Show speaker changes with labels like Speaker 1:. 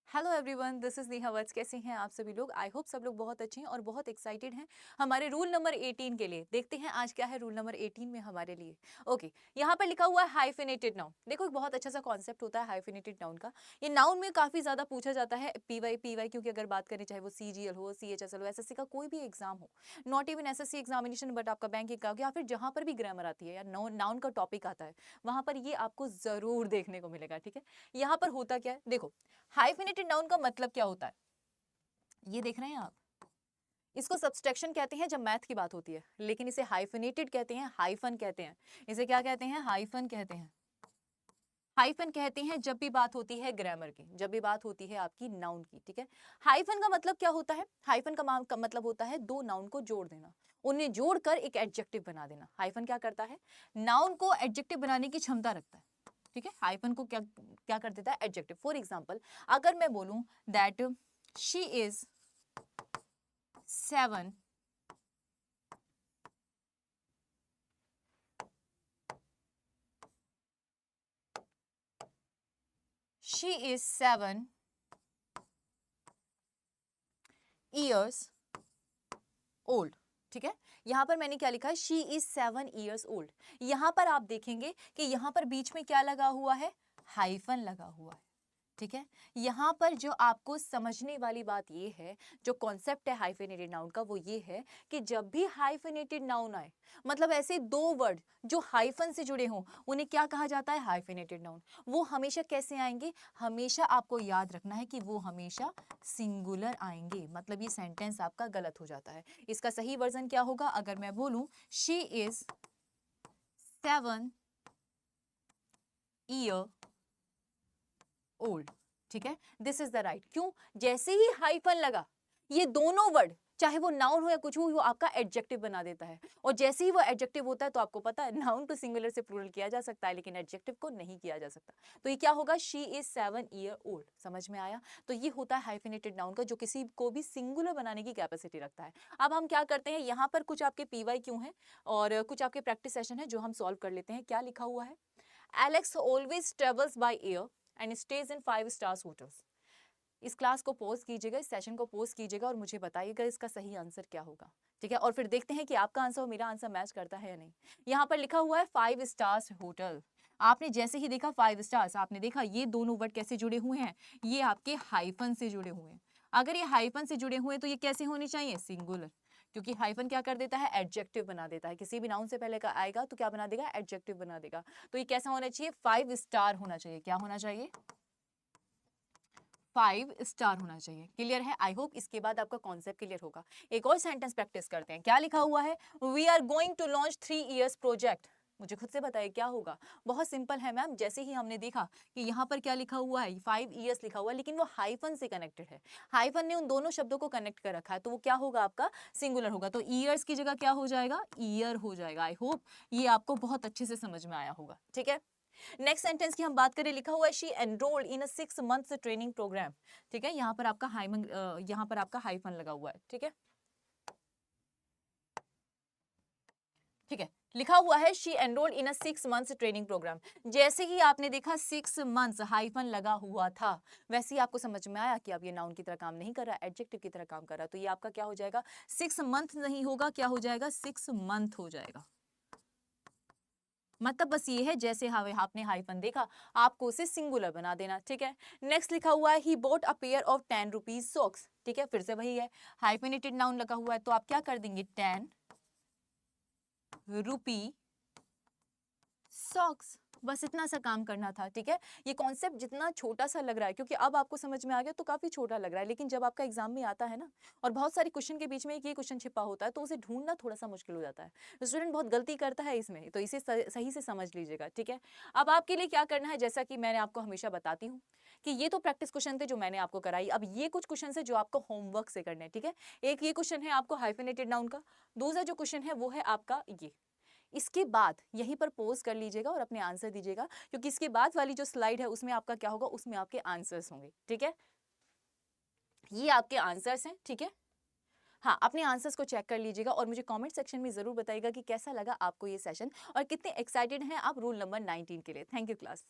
Speaker 1: Hello everyone, this is Neha Vats. कैसे हैं आप सभी लोग? आई होप सब लोग बहुत अच्छे हैं और बहुत एक्साइटेड हैं हमारे रूल नंबर 18 के लिए। देखते हैं आज क्या है रूल नंबर 18 में हमारे लिए। ओके, यहाँ पर लिखा हुआ है हाइफिनेटेड नाउन। देखो, एक बहुत अच्छा सा कॉन्सेप्ट होता है हाइफिनेटेड नाउन का। ये नाउन में काफी ज्यादा पूछा जाता है, पीवाई क्योंकि अगर बात करें चाहे वो सीजीएल हो, सीएचएसएल हो, एसएससी का कोई भी एग्जाम हो, not even SSC examination but आपका बैंक का या फिर जहां पर भी ग्रामर आती है या नाउन का टॉपिक आता है, वहां पर ये आपको जरूर देखने को मिलेगा। ठीक है, यहाँ पर होता क्या है, देखो हाइफिनेटेड नाउन का मतलब क्या होता है, ये देख रहे हैं आप। इसको सब्सट्रैक्शन कहते हैं जब मैथ की बात होती है, लेकिन इसे हाइफिनेटेड कहते हैं, हाइफन कहते हैं। इसे क्या कहते हैं? हाइफन कहते हैं। हाइफन कहते हैं जब भी बात होती है ग्रामर की, जब भी बात होती है आपकी नाउन की। ठीक है, हाइफन का मतलब क्या होता है? हाइफन का मतलब होता है दो नाउन को जोड़ देना, उन्हें जोड़कर एक एडजेक्टिव बना देना। हाइफन क्या करता है? नाउन को एडजेक्टिव बनाने की क्षमता रखता है। ठीक है, हाइफन को क्या क्या कर देता है? एडजेक्टिव। फॉर एग्जाम्पल, अगर मैं बोलूं that she is 7 she is 7 years old। ठीक है, यहां पर मैंने क्या लिखा है? She is 7 years old। यहां पर आप देखेंगे कि यहां पर बीच में क्या लगा हुआ है? हाइफन लगा हुआ है। ठीक है, यहां पर जो आपको समझने वाली बात ये है, जो कॉन्सेप्ट है हाइफिनेटेड नाउन का, वो ये है कि जब भी हाइफिनेटेड नाउन आए, मतलब ऐसे दो वर्ड जो हाइफन से जुड़े हों, उन्हें क्या कहा जाता है? Hyphenated noun. वो हमेशा कैसे आएंगे? हमेशा आपको याद रखना है कि वो हमेशा सिंगुलर आएंगे। मतलब ये सेंटेंस आपका गलत हो जाता है। इसका सही वर्जन क्या होगा? अगर मैं बोलूं शी इज 7 year ओल्ड। ठीक है, दिस इज द राइट। क्यों? जैसे ही हाइफन लगा, ये दोनों वर्ड चाहे वो नाउन हो या कुछ हो, वो आपका एडजेक्टिव बना देता है। और जैसे ही वो एडजेक्टिव होता है, तो आपको पता है नाउन को सिंगुलर से प्लूरल किया जा सकता है, लेकिन एडजेक्टिव को नहीं किया जा सकता। तो ये क्या होगा? She is 7 year old. समझ में आया? तो ये होता है हाइफिनेटेड नाउन का, जो किसी को भी सिंगुलर बनाने की कैपेसिटी रखता है। अब हम क्या करते हैं, यहाँ पर कुछ आपके पीवाई क्यों है और कुछ आपके प्रैक्टिस सेशन है जो हम सॉल्व कर लेते हैं। क्या लिखा हुआ है? Alex always travels by air and stays in 5 stars hotels। इस क्लास को पोस्ट कीजिएगा, इस सेशन को पोस्ट कीजिएगा और मुझे बताइएगा इसका सही आंसर क्या होगा। ठीक है, और फिर देखते हैं कि आपका आंसर और मेरा आंसर मैच करता है या नहीं। यहाँ पर लिखा हुआ है 5 स्टार्स होटल। आपने जैसे ही देखा 5 स्टार्स, आपने देखा ये दोनों वर्ड कैसे जुड़े हुए हैं? ये आपके हाइफन से जुड़े हुए हैं। अगर ये हाइफन से जुड़े हुए हैं तो ये कैसे होने चाहिए? सिंगुलर। क्योंकि हाइफन क्या कर देता है? एडजेक्टिव बना देता है। किसी भी नाउन से पहले का आएगा तो क्या बना देगा? एडजेक्टिव बना देगा। तो ये कैसा होना चाहिए? 5 स्टार होना चाहिए। क्या होना चाहिए? 5 स्टार होना चाहिए। क्लियर है? आई होप इसके बाद आपका कॉन्सेप्ट क्लियर होगा। एक और सेंटेंस प्रैक्टिस करते हैं। क्या लिखा हुआ है? We are going to launch 3 years project. मुझे खुद से बताइए क्या होगा? बहुत सिंपल है मैम। जैसे ही हमने देखा कि यहाँ पर क्या लिखा हुआ है? 5 years लिखा हुआ है, लेकिन वो हाइफन से कनेक्टेड है। हाइफन ने उन दोनों शब्दों को कनेक्ट कर रखा है, तो वो क्या होगा? आपका सिंगुलर होगा। तो ईयर्स की जगह क्या हो जाएगा? ईयर हो जाएगा। आई होप ये आपको बहुत अच्छे से समझ में आया होगा। ठीक है, नेक्स्ट सेंटेंस की हम बात करें, लिखा हुआ है she enrolled in a 6 months training programme. ठीक है, यहाँ पर आपका यहाँ पर आपका हाइफन लगा हुआ है। ठीक है, ठीक है, लिखा हुआ है she enrolled in a 6 months training programme. जैसे ही आपने देखा 6 months हाइफन लगा हुआ था, वैसे ही आपको समझ में आया कि अब ये नाउन की तरह काम नहीं कर रहा, एडजेक्टिव की तरह काम कर रहा। तो ये आपका क्या हो जाएगा? 6 month नहीं होगा, क्या हो जाएगा? 6 month हो जाएगा। मतलब बस ये है, जैसे आपने हाइफन देखा, आपको उसे सिंगुलर बना देना। ठीक है, नेक्स्ट लिखा हुआ है he bought a pair of 10 rupees socks. ठीक है, फिर से वही है, हाइफिनेटेड नाउन लगा हुआ है, तो आप क्या कर देंगे? 10 रुपी सॉक्स। बस इतना सा काम करना था। ठीक है, ये कॉन्सेप्ट जितना छोटा सा लग रहा है, क्योंकि अब आपको समझ में आ गया तो काफी छोटा लग रहा है, लेकिन जब आपका एग्जाम में आता है ना, और बहुत सारे क्वेश्चन के बीच में एक ये क्वेश्चन छिपा होता है, तो उसे ढूंढना थोड़ा सा मुश्किल हो जाता है। स्टूडेंट बहुत गलती करता है इसमें, तो इसे सही से समझ लीजिएगा। ठीक है, अब आपके लिए क्या करना है, जैसा कि मैंने आपको हमेशा बताती हूँ कि ये तो प्रैक्टिस क्वेश्चन थे जो मैंने आपको कराई। अब ये कुछ क्वेश्चन है जो आपको होमवर्क से करने हैं। ठीक है, एक ये क्वेश्चन है आपको हाइफिनेटेड नाउन का, दूसरा जो क्वेश्चन है वो है आपका ये। इसके बाद यहीं पर पोज कर लीजिएगा और अपने आंसर दीजिएगा, क्योंकि इसके बाद वाली जो स्लाइड है उसमें आपका क्या होगा? उसमें आपके आंसर्स होंगे। ठीक है, ये आपके आंसर्स हैं। ठीक है, हाँ, अपने आंसर्स को चेक कर लीजिएगा और मुझे कमेंट सेक्शन में जरूर बताइएगा कि कैसा लगा आपको ये सेशन और कितने एक्साइटेड हैं आप रूल नंबर 19 के लिए। Thank you class.